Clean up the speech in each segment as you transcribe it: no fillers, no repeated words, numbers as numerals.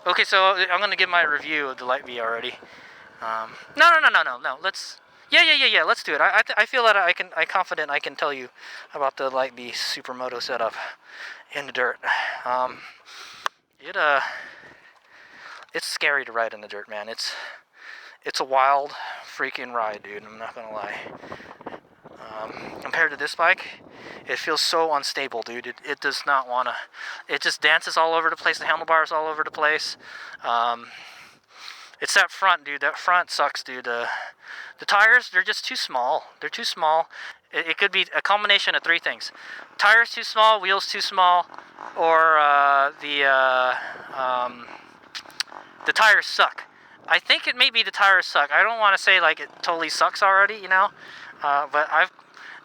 Okay, so I'm gonna give my review of the Light Bee already. No. Yeah. Let's do it. I feel that I'm confident I can tell you about the Light Bee Supermoto setup in the dirt. It it's scary to ride in the dirt, man. It's a wild freaking ride, dude. I'm not gonna lie. Compared to this bike, it feels so unstable, dude. It does not wanna. It just dances all over the place. The handlebars all over the place. It's that front, dude. That front sucks, dude. The tires, they're just too small. They're too small. It could be a combination of three things: tires too small, wheels too small, or the tires suck. I think it may be the tires suck. I don't want to say like it totally sucks already, you know. But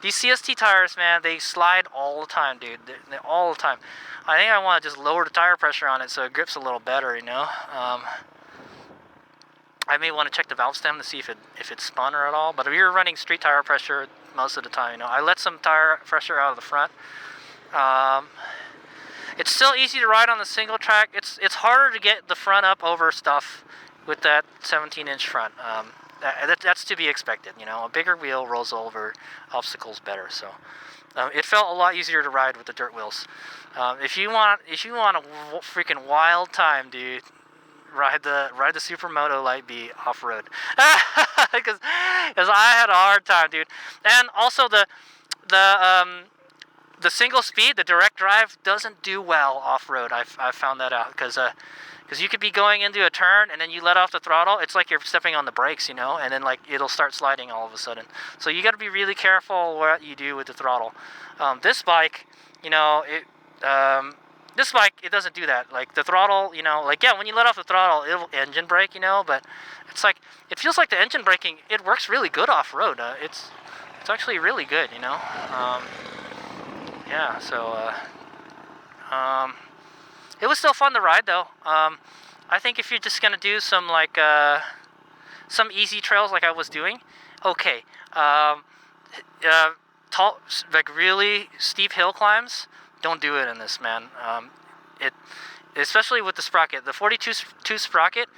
these CST tires, man, they slide all the time, dude. They're all the time. I think I want to just lower the tire pressure on it so it grips a little better, you know. I may want to check the valve stem to see if it's spun or at all. But if you're running street tire pressure most of the time, you know, I let some tire pressure out of the front. It's still easy to ride on the single track. It's harder to get the front up over stuff with that 17-inch front. That's to be expected, you know. A bigger wheel rolls over obstacles better. So it felt a lot easier to ride with the dirt wheels. If you want a freaking wild time, dude, ride the Supermoto Light Bee off road. Because I had a hard time, dude. And also the single speed, the direct drive, doesn't do well off road. I found that out because you could be going into a turn and then you let off the throttle. It's like you're stepping on the brakes, you know, and then like it'll start sliding all of a sudden. So you got to be really careful what you do with the throttle. This bike, you know, this bike, it doesn't do that. Like the throttle, you know, like yeah, when you let off the throttle, it'll engine brake, you know, but it's like it feels like the engine braking. It works really good off road. It's actually really good, you know. Yeah, so it was still fun to ride though. I think if you're just gonna do some like some easy trails like I was doing, okay. Tall, like really steep hill climbs, don't do it in this, man. It, especially with the sprocket, the 42 sprocket,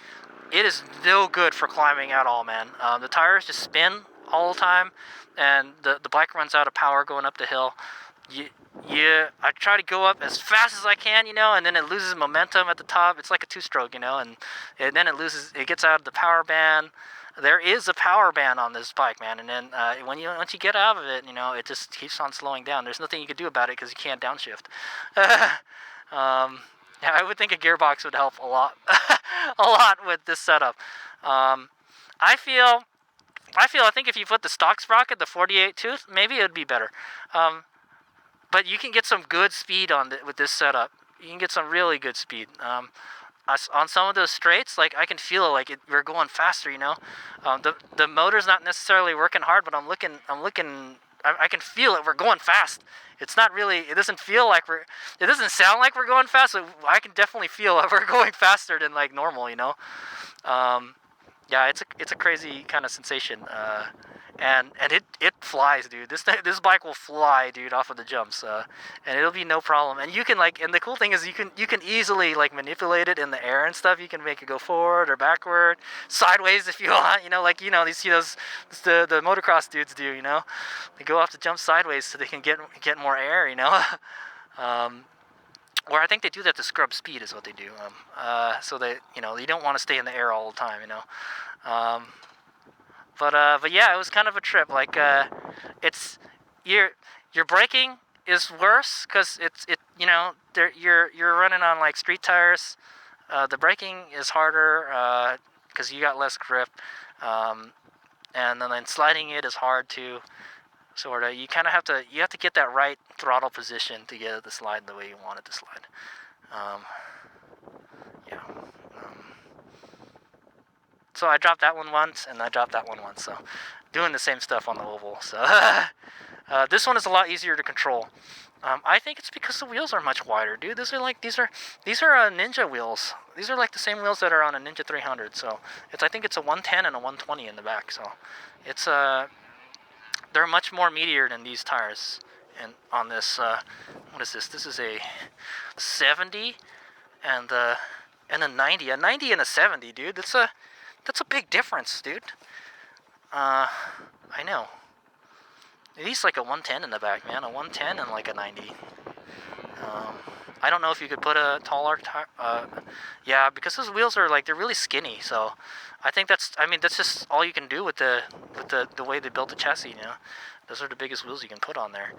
it is no good for climbing at all, man. The tires just spin all the time, and the bike runs out of power going up the hill. I try to go up as fast as I can, you know, and then it loses momentum at the top. It's like a two-stroke, you know, and then it gets out of the power band. There is a power band on this bike, man, and then once you get out of it, you know, it just keeps on slowing down. There's nothing you can do about it because you can't downshift. Yeah, I would think a gearbox would help a lot, a lot with this setup. I think if you put the stock sprocket, the 48 tooth, maybe it would be better. But you can get some good speed with this setup. You can get some really good speed. On some of those straights, like I can feel like we're going faster, you know. The motor's not necessarily working hard, but I can feel it. We're going fast. It's not really. It doesn't feel like it doesn't sound like we're going fast. But I can definitely feel that we're going faster than like normal, you know. Yeah, it's a crazy kind of sensation. And it flies, dude. This bike will fly, dude, off of the jumps, and it'll be no problem. And you can and the cool thing is you can easily like manipulate it in the air and stuff. You can make it go forward or backward, sideways if you want. You know, like you see those the motocross dudes do. You know, they go off the jump sideways so they can get more air. You know, or I think they do that to scrub speed is what they do. So they you don't want to stay in the air all the time. You know. But yeah, it was kind of a trip. Like it's your braking is worse because you're running on like street tires. The braking is harder because you got less grip, and then sliding it is hard too. Sort of, you have to get that right throttle position to get it to slide the way you want it to slide. Yeah. So I dropped that one once, and I dropped that one once. So, doing the same stuff on the oval. So, this one is a lot easier to control. I think it's because the wheels are much wider, dude. These are Ninja wheels. These are like the same wheels that are on a Ninja 300. So, I think it's a 110 and a 120 in the back. So, it's they're much more meatier than these tires. And on this, what is this? This is a 70, and and a 90. A 90 and a 70, dude. That's a big difference, dude. I know. At least like a 110 in the back, man. A 110 and like a 90. I don't know if you could put a taller tire. Yeah, because those wheels are like, they're really skinny. So I think that's just all you can do with the way they built the chassis. You know, those are the biggest wheels you can put on there.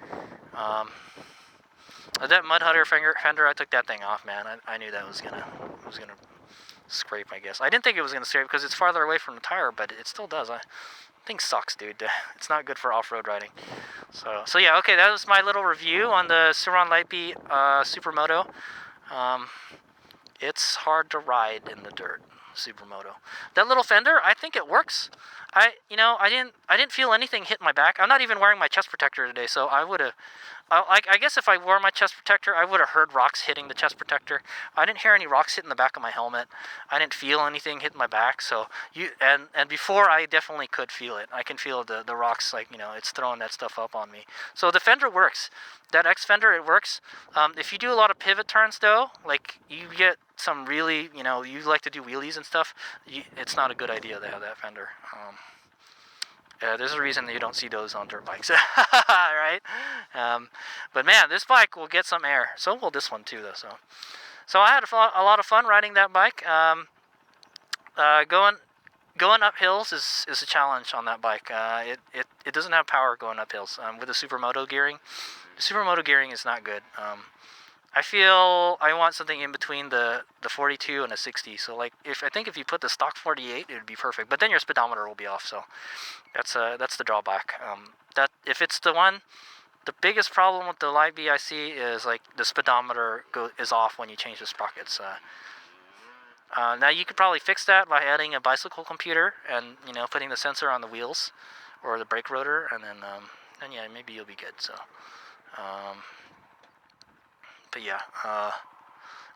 That mud hutter fender, I took that thing off, man. I knew that was gonna scrape. I guess I didn't think it was gonna scrape because it's farther away from the tire, but it still does. Thing sucks, dude. It's not good for off-road riding. So yeah, okay, that was my little review on the Suron Light Bee Supermoto. It's hard to ride in the dirt, Supermoto. That little fender, I think it works. I didn't feel anything hit my back. I'm not even wearing my chest protector today, so I guess if I wore my chest protector, I would have heard rocks hitting the chest protector. I didn't hear any rocks hitting the back of my helmet. I didn't feel anything hitting my back. So and before, I definitely could feel it. I can feel the rocks, like, it's throwing that stuff up on me. So the fender works. That X fender, it works. If you do a lot of pivot turns, though, like you get some really, you like to do wheelies and stuff, it's not a good idea to have that fender. There's a reason that you don't see those on dirt bikes, right? But man, this bike will get some air. So will this one too, though. So I had a lot of fun riding that bike. Going up hills is a challenge on that bike. It doesn't have power going up hills with the Supermoto gearing. The Supermoto gearing is not good. I feel I want something in between the 42 and a 60. So like I think if you put the stock 48, it would be perfect. But then your speedometer will be off. So that's the drawback. That if it's the biggest problem with the Light Bee I see is like the speedometer is off when you change the sprockets. Now you could probably fix that by adding a bicycle computer and putting the sensor on the wheels or the brake rotor, and then yeah, maybe you'll be good. So. But yeah,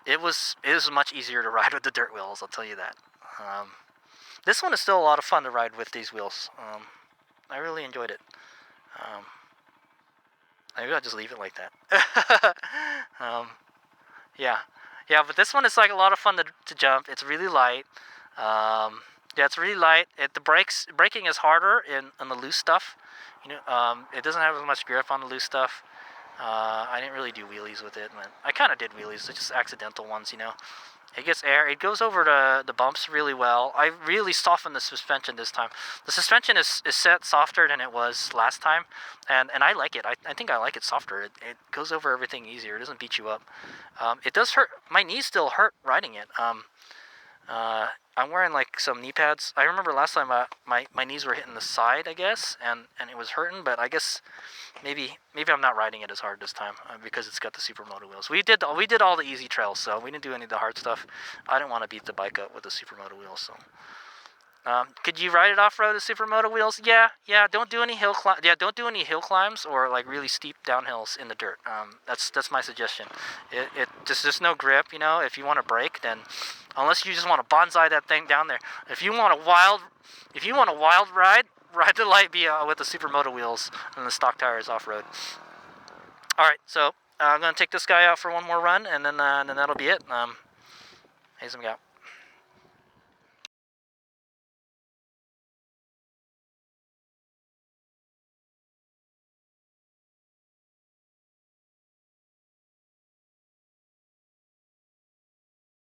it was much easier to ride with the dirt wheels, I'll tell you that. This one is still a lot of fun to ride with these wheels. I really enjoyed it. Maybe I'll just leave it like that. Yeah, but this one is like a lot of fun to jump. It's really light. Yeah, it's really light. The braking is harder on the loose stuff. It doesn't have as much grip on the loose stuff. I didn't really do wheelies with it. I kind of did wheelies, just accidental ones, It gets air. It goes over the bumps really well. I really softened the suspension this time. The suspension is set softer than it was last time, and I like it. I think I like it softer. It goes over everything easier. It doesn't beat you up. It does hurt. My knees still hurt riding it. I'm wearing like some knee pads. I remember last time my knees were hitting the side, I guess, and it was hurting. But I guess maybe I'm not riding it as hard this time because it's got the Supermoto wheels. We did all the easy trails, so we didn't do any of the hard stuff. I didn't want to beat the bike up with the Supermoto wheels. So could you ride it off road with Supermoto wheels? Yeah. Don't do any hill climbs or like really steep downhills in the dirt. That's my suggestion. It just no grip. If you want to brake, then unless you just want to bonsai that thing down there. If you want a wild ride the Light Bee with the Supermoto wheels and the stock tires off road. All right, so I'm gonna take this guy out for one more run, and then that'll be it. Here's him out.